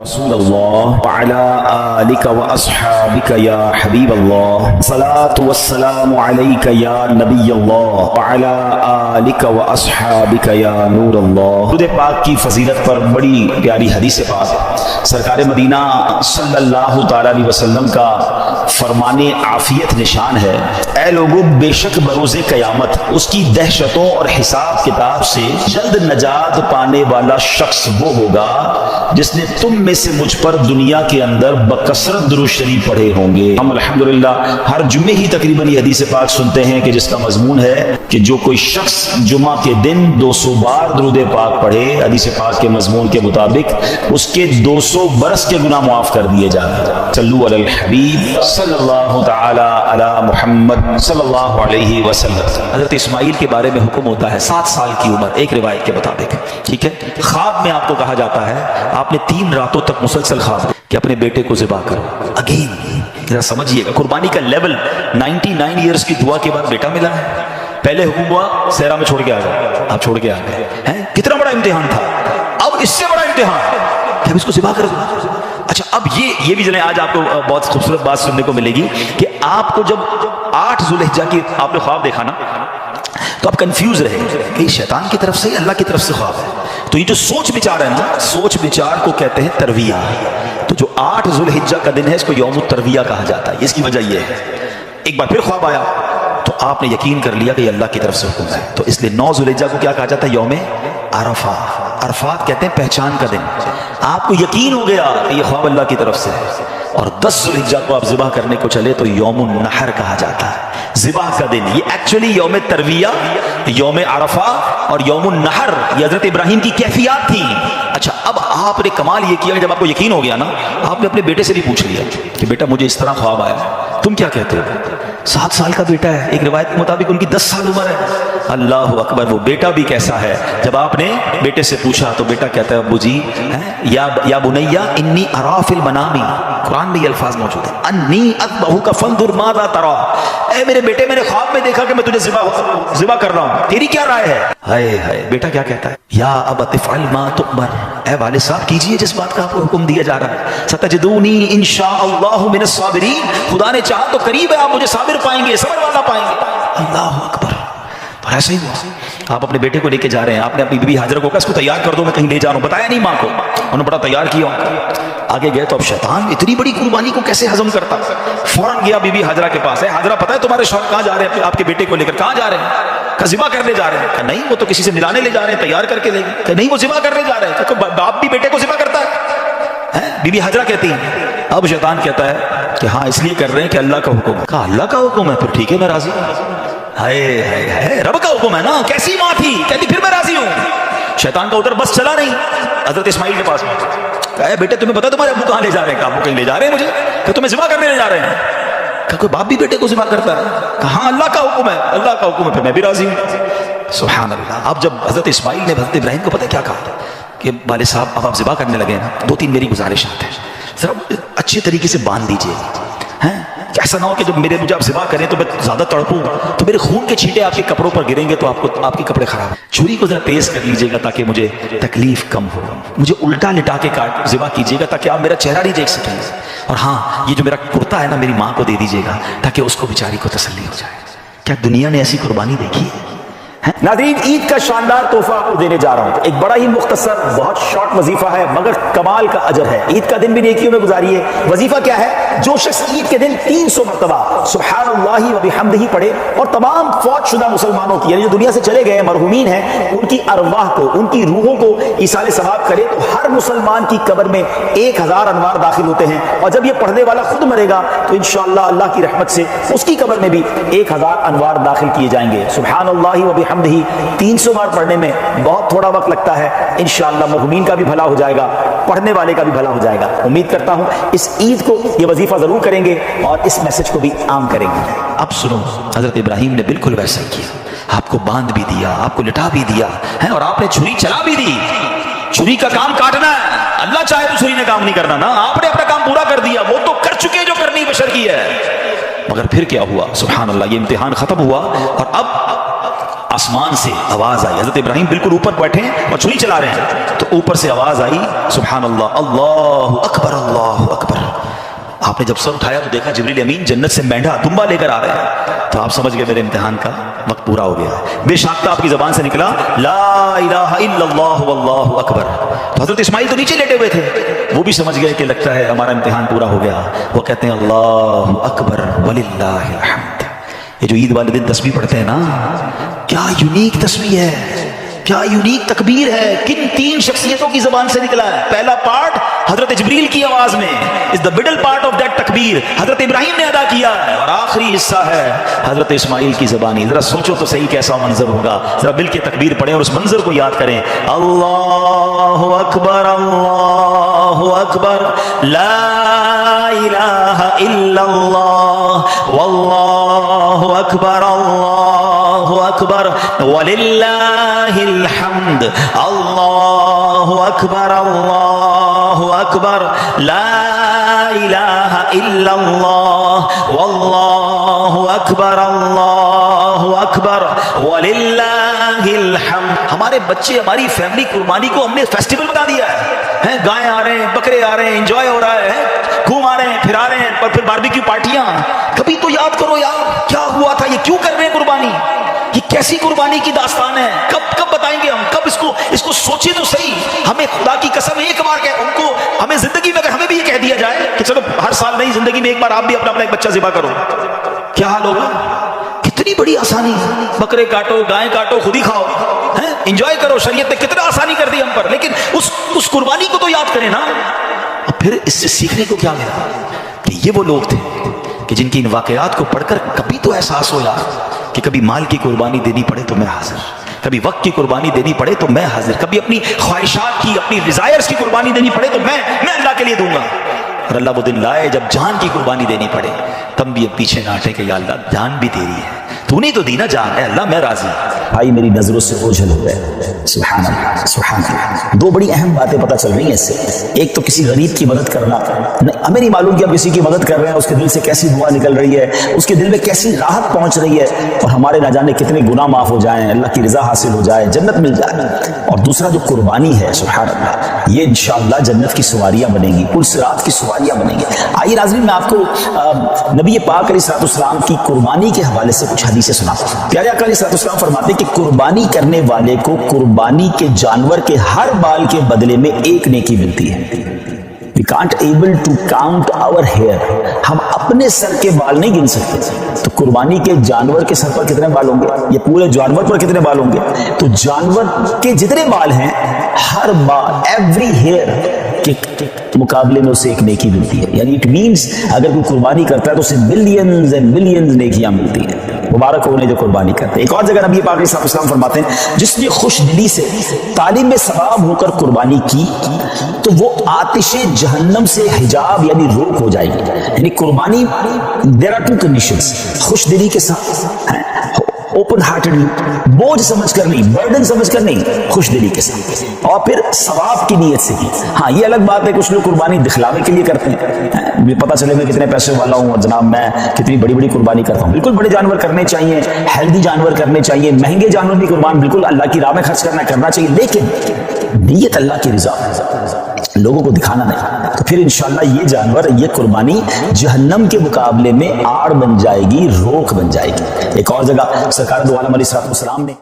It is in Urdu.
رسول اللہ وعلا آلک و اصحابک یا حبیب اللہ صلاة والسلام علیک یا نبی اللہ وعلا آلک و اصحابک یا نور اللہ۔ درود پاک کی فضیلت پر بڑی پیاری حدیث پاک سرکار مدینہ صلی اللہ تعالی علیہ وسلم کا فرمان عافیت نشان ہے، اے لوگو بے شک بروز قیامت اس کی دہشتوں اور حساب کتاب سے جلد نجات پانے والا شخص وہ ہوگا جس نے تم میں سے مجھ پر دنیا کے اندر بکثرت درود شریف پڑھے ہوں گے۔ ہم الحمدللہ ہر جمعے ہی تقریباً یہ حدیث پاک سنتے ہیں کہ جس کا مضمون ہے کہ جو کوئی شخص جمعہ کے دن 200 بار درود پاک پڑھے، حدیث پاک کے مضمون کے مطابق اس کے 200 برس کے گناہ معاف کر دیے جائیں۔ صلو علی الحبیب صلی اللہ تعالی علی محمد صلی اللہ علیہ وسلم۔ حضرت اسماعیل کے بارے میں حکم ہوتا ہے 7 سال کی عمر، ایک روایت کے مطابق، ٹھیک ہے۔ خواب میں آپ کو کہا جاتا ہے آپ نے 3 راتوں تک مسلسل خواب کہ اپنے بیٹے کو ذبح کرو۔ اگین ذرا سمجھیے گا قربانی کا لیول، 99 ایئرس کی دعا کے بعد بیٹا ملا ہے۔ پہلے حکم ہوا صحرا میں چھوڑ کے آ گئے، آپ چھوڑ کے آ گئے ہیں، کتنا بڑا امتحان تھا۔ اب اس سے بڑا امتحان کہ اب اس کو ذبح کر دو۔ اچھا اب یہ بھی جنہیں آج آپ کو بہت خوبصورت بات سننے کو ملے گی کہ آپ کو جب 8 ذوالحجہ کی آپ نے خواب دیکھا نا تو آپ کنفیوز رہے کہ شیطان کی طرف سے اللہ کی طرف سے خواب ہے۔ تو یہ جو سوچ بچار ہے نا، سوچ بچار کو کہتے ہیں ترویہ۔ تو جو 8 ذوالحجہ کا دن ہے اس کو یوم الترویہ کہا جاتا ہے۔ اس کی وجہ یہ ہے ایک بار پھر خواب آیا تو آپ نے یقین کر لیا کہ یہ اللہ کی طرف سے حکم ہے، تو اس لیے 9 ذوالحجہ کو کیا کہا جاتا ہے؟ یوم عرفہ۔ عرفات کہتے ہیں پہچان کا دن۔ آپ کو یقین ہو گیا کہ یہ خواب اللہ کی طرف سے ہے، اور 10 ذوالحجہ کو آپ ذبح کرنے کو چلے تو یوم النحر کہا جاتا ہے، ذبح کا دن۔ یہ ایکچولی یوم ترویہ، یوم عرفہ اور یوم النحر یہ حضرت ابراہیم کی کیفیات تھی۔ اچھا اب آپ نے کمال یہ کیا کہ جب آپ کو یقین ہو گیا نا، آپ نے اپنے بیٹے سے بھی پوچھ لیا کہ بیٹا مجھے اس طرح خواب آیا، تم کیا کہتے ہو؟ 7 سال کا بیٹا ہے، ایک روایت کے مطابق ان کی 10 سال عمر ہے۔ اللہ اکبر، وہ بیٹا بھی کیسا ہے؟ جب آپ نے بیٹے سے پوچھا تو بیٹا کہتا ہے ابو جی یا بنیا انی ارا فی المنام، قرآن میں یہ الفاظ موجود ہیں، انی اذبحک فانظر ماذا تری، اے میرے بیٹے میں نے خواب میں دیکھا کہ میں تجھے ذبح کر رہا ہوں، تیری کیا رائے ہے؟ ہائے ہائے، بیٹا کیا کہتا ہے؟ یا ابت افعل ما تؤمر، اے والد صاحب کیجئے جس بات کا آپ کو حکم دیا جا رہا ہے، ستجدونی انشاءاللہ من الصابرین، خدا نے چاہا تو قریب ہے آپ مجھے صابر پائیں گے، صبر والا پائیں گے۔ اللہ اکبر۔ اور ایسا ہی ہوا، آپ اپنے بیٹے کو لے کے جا رہے ہیں، آپ نے اپنی بیوی حاجرہ کو کہا اس کو تیار کر دو میں کہیں لے جا رہا ہوں، بتایا نہیں ماں کو، انہوں نے بڑا تیار کیا۔ آگے گئے تو اب شیطان اتنی بڑی قربانی کو کیسے ہضم کرتا، فوراً گیا بی بی حاجرہ کے پاس، ہے حاجرہ پتہ ہے تمہارے شوہر کہاں جا رہے ہیں آپ کے بیٹے کو لے کر؟ کہاں جا رہے ہیں؟ کہ ذبح کرنے جا رہے ہیں۔ کہ نہیں وہ تو کسی سے ملانے لے جا رہے ہیں، تیار کر کے لے گئے۔ کہ نہیں وہ ذبح کرنے جا رہے ہیں۔ کہ باپ بھی بیٹے کو ذبح کرتا ہے؟ بی بی حاجرہ کہتی ہیں۔ اب شیطان کہتا ہے کہ ہاں اس لیے کر رہے ہیں کہ اللہ کا حکم ہے۔ کہا اللہ کا حکم ہے پھر ٹھیک ہے میں راضی ہوں۔ ہائے ہائے ہائے، رب کا حکم ہے نا، کیسی ماں تھی، کہتی پھر میں راضی ہوں۔ شیطان کا ادھر بس چلا نہیں، حضرت اسماعیل کے پاس کہا بیٹے تمہیں پتا تمہارے ابو کہاں لے جا رہے ہیں؟ ابو کہیں لے جا رہے ہیں مجھے، کہ تمہیں ذبح کرنے لے جا رہے ہیں۔ کہ کوئی باپ بھی بیٹے کو ذبح کرتا ہے؟ کہا ہاں اللہ کا حکم ہے، اللہ کا حکم ہے پھر میں بھی راضی ہوں۔ سبحان اللہ۔ اب جب حضرت اسماعیل نے حضرت ابراہیم کو پتہ کیا کہا کہ والد صاحب اب آپ ذبح کرنے لگے ہیں، 2-3 میری گزارشات ہیں، ذرا اچھے طریقے سے باندھ دیجیے، کہ ایسا نہ ہو کہ جب مجھے آپ ذبح کریں تو میں زیادہ تڑپوں تو میرے خون کے چھینٹے آپ کے کپڑوں پر گریں گے تو آپ کے کپڑے خراب۔ چھری کو ذرا تیز کر لیجیے گا تاکہ مجھے تکلیف کم ہو، مجھے الٹا لٹا کے ذبح کیجیے گا تاکہ آپ میرا چہرہ نہیں دیکھ سکیں، اور ہاں یہ جو میرا کرتا ہے نا میری ماں کو دے دیجیے گا تاکہ اس کو بیچاری کو تسلی ہو جائے۔ کیا دنیا نے ایسی قربانی دیکھی ہے؟ ناظرین عید کا شاندار تحفہ آپ کو دینے جا رہا ہوں، ایک بڑا ہی مختصر بہت شارٹ وظیفہ ہے مگر کمال کا اجر ہے۔ عید کا دن بھی نیکیوں میں گزاریے۔ وظیفہ کیا ہے؟ جو شخص عید کے دن 300 مرتبہ سبحان اللہ و بحمدہ پڑھے اور تمام فوت شدہ مسلمانوں کی یعنی جو دنیا سے چلے گئے مرحومین ہیں ان کی ارواح کو، ان کی روحوں کو ایصال ثواب کرے تو ہر مسلمان کی قبر میں 1000 انوار داخل ہوتے ہیں، اور جب یہ پڑھنے والا خود مرے گا تو انشاءاللہ اللہ کی رحمت سے اس کی قبر میں بھی 1000 انوار داخل کیے جائیں گے۔ سبحان اللہ و بحمدہ 300 بار پڑھنے میں بہت تھوڑا وقت لگتا ہے، انشاءاللہ مرحومین کا بھی بھلا ہو جائے گا، پڑھنے والے کا بھی بھلا ہو جائے گا۔ امید کرتا ہوں اس عید کو یہ وظیفہ ضرور کریں گے اور اس میسج کو بھی عام کریں گے۔ اب سنو، حضرت ابراہیم نے بالکل ویسا ہی کیا، آپ کو باندھ بھی دیا، آپ کو لٹا بھی دیا ہے، اور آپ نے چھری چلا بھی دی۔ چھری کا کام کاٹنا ہے، اللہ چاہے تو چھری نے کام نہیں کرنا نا، آپ نے اپنا کام پورا کر دیا، وہ تو کر چکے جو کرنی بشر کی ہے۔ مگر پھر کیا ہوا؟ سبحان اللہ، یہ امتحان ختم ہوا اور اب آسمان سے آواز آئی. حضرت ابراہیم بالکل اوپر بیٹھے ہیں اور چھری چلا رہے ہیں, تو اوپر سے آواز آئی سبحان اللہ, اللہ اکبر اللہ اکبر. آپ نے جب سر اٹھایا تو دیکھا جبریل امین جنت سے مینڈھا دمبا لے کر آ رہے ہیں. تو آپ سمجھ گئے میرے امتحان کا وقت پورا ہو گیا. بے شاختہ آپ کی زبان سے نکلا لا الہ الا اللہ واللہ اکبر. تو حضرت اسماعیل تو نیچے لیٹے ہوئے تھے, وہ بھی سمجھ گئے کہ لگتا ہے ہمارا امتحان پورا ہو گیا. وہ کہتے ہیں اللہ اکبر وللہ الحمد. یہ جو عید والے دن تسبیح پڑھتے ہیں نا, کیا یونیک تسبیح ہے, کیا یونیک تکبیر ہے. کن تین شخصیتوں کی زبان سے نکلا ہے. پہلا پارٹ حضرت جبریل کی آواز میں is the middle part of that تکبیر حضرت ابراہیم نے ادا کیا ہے, اور آخری حصہ ہے حضرت اسماعیل کی زبانی. ذرا سوچو تو صحیح کیسا منظر ہوگا. ذرا مل کے تکبیر پڑھیں اور اس منظر کو یاد کریں. اللہ اکبر اللہ اکبر لا الہ الا اللہ واللہ اکبر اللہ اکبر وللہ الحمد. اللہ اکبر اللہ اکبر لا الہ الا اللہ واللہ اکبر اللہ اکبر وللہ الحمد. ہمارے بچے, ہماری فیملی قربانی کو ہم نے فیسٹیول بنا دیا ہے. گائے آ رہے ہیں, بکرے آ رہے ہیں, انجوائے ہو رہا ہے, گھوم آ رہے ہیں, پھر آ رہے ہیں, اور پھر باربیکیو پارٹیاں. کبھی تو یاد کرو یار کیا ہوا تھا, یہ کیوں کر رہے ہیں قربانی, یہ کیسی قربانی کی داستان ہے. کب بتائیں گے ہم, کب اس کو سوچیں تو صحیح. ہمیں خدا کی قسم ایک بار کہ ان کو ہمیں زندگی میں اگر ہمیں بھی یہ کہہ دیا جائے کہ چلو ہر سال نہیں, زندگی میں ایک بار آپ بھی اپنا ایک بچہ ذبح کرو, کیا حال ہوگا. کتنی بڑی آسانی ہے. بکرے کاٹو, گائے کاٹو, خود ہی کھاؤ, انجوائے کرو. شریعت نے کتنا آسانی کر دی ہم پر, لیکن اس قربانی کو تو یاد کریں نا. پھر اس سے سیکھنے کو کیا ملا کہ یہ وہ لوگ تھے کہ جن کی ان واقعات کو پڑھ کر کبھی تو احساس ہو یار کہ کبھی مال کی قربانی دینی پڑے تو میں حاضر, کبھی وقت کی قربانی دینی پڑے تو میں حاضر, کبھی اپنی خواہشات کی, اپنی ڈیزائرز کی قربانی دینی پڑے تو میں اللہ کے لیے دوں گا. اور اللہ وہ دن لائے جب جان کی قربانی دینی پڑے, تب بھی اب پیچھے نہ ہٹے کہ یا اللہ جان بھی تیری ہے, تو نے تو دی نا جان ہے, اللہ میں راضی. بھائی میری نظروں سے اوجھل ہو گئے. سبحان اللہ سبحان اللہ. دو بڑی اہم باتیں پتہ چل رہی ہیں اس سے. ایک تو کسی غریب کی مدد کرنا, ہمیں نہیں معلوم کہ آپ کسی کی مدد کر رہے ہیں, اس کے دل سے کیسی دعا نکل رہی ہے, اس کے دل میں کیسی راحت پہنچ رہی ہے, اور ہمارے نہ جانے کتنے گناہ معاف ہو جائیں, اللہ کی رضا حاصل ہو جائے, جنت مل جائے. اور دوسرا جو قربانی ہے سبحان اللہ, یہ انشاءاللہ جنت کی سواریاں بنیں گی, پل صراط کی سواریاں بنیں گی. آئیے ناظرین میں آپ کو نبی پاک علیہ السلام کی قربانی کے حوالے سے کچھ حدیثیں سناتا ہوں. پیارے آقا علیہ السلام فرماتے ہیں کہ قربانی کرنے والے کو قربانی کے جانور کے ہر بال کے بدلے میں ایک نیکی ملتی ہے. We can't able to count our hair. ہم اپنے سر کے بال نہیں گن سکتے. تو قربانی کے جانور کے سر پر کتنے بال ہوں گے, یہ پورے جانور پر کتنے بال ہوں گے, تو جانور کے جتنے بال ہیں ہر بال, ایوری ہیئر کے مقابلے میں اسے ایک نیکی ملتی ہے. یعنی اٹ مینس اگر کوئی قربانی کرتا ہے تو اسے ملینز اینڈ ملینز نیکیاں ملتی ہیں. مبارک ہو انہیں جو قربانی کرتے ہیں. ایک اور جگہ نبی پاک علیہ السلام فرماتے ہیں جس نے خوش دلی سے تعلیم ثواب ہو کر قربانی کی تو وہ آتش جہنم سے حجاب یعنی روک ہو جائے گی. یعنی قربانی دیر آر ٹو کنڈیشنز, خوش دلی کے ساتھ, اوپن ہارٹڈلی, بوجھ سمجھ کر نہیں, برڈن سمجھ کر نہیں, خوش دلی کے ساتھ, اور پھر ثواب کی نیت سے. ہاں یہ الگ بات ہے کچھ لوگ قربانی دکھلاوے کے لیے کرتے ہیں, پتہ چلے میں کتنے پیسے والا ہوں اور جناب میں کتنی بڑی بڑی قربانی کرتا ہوں. بالکل بڑے جانور کرنے چاہیے, ہیلدی جانور کرنے چاہیے, مہنگے جانور بھی قربان بالکل اللہ کی راہ میں خرچ کرنا چاہیے, لیکن نیت اللہ کی رضا, لوگوں کو دکھانا نہیں. تو پھر انشاءاللہ یہ جانور, یہ قربانی جہنم کے مقابلے میں آڑ بن جائے گی, روک بن جائے گی. ایک اور جگہ سرکار دو عالم علیہ السلام نے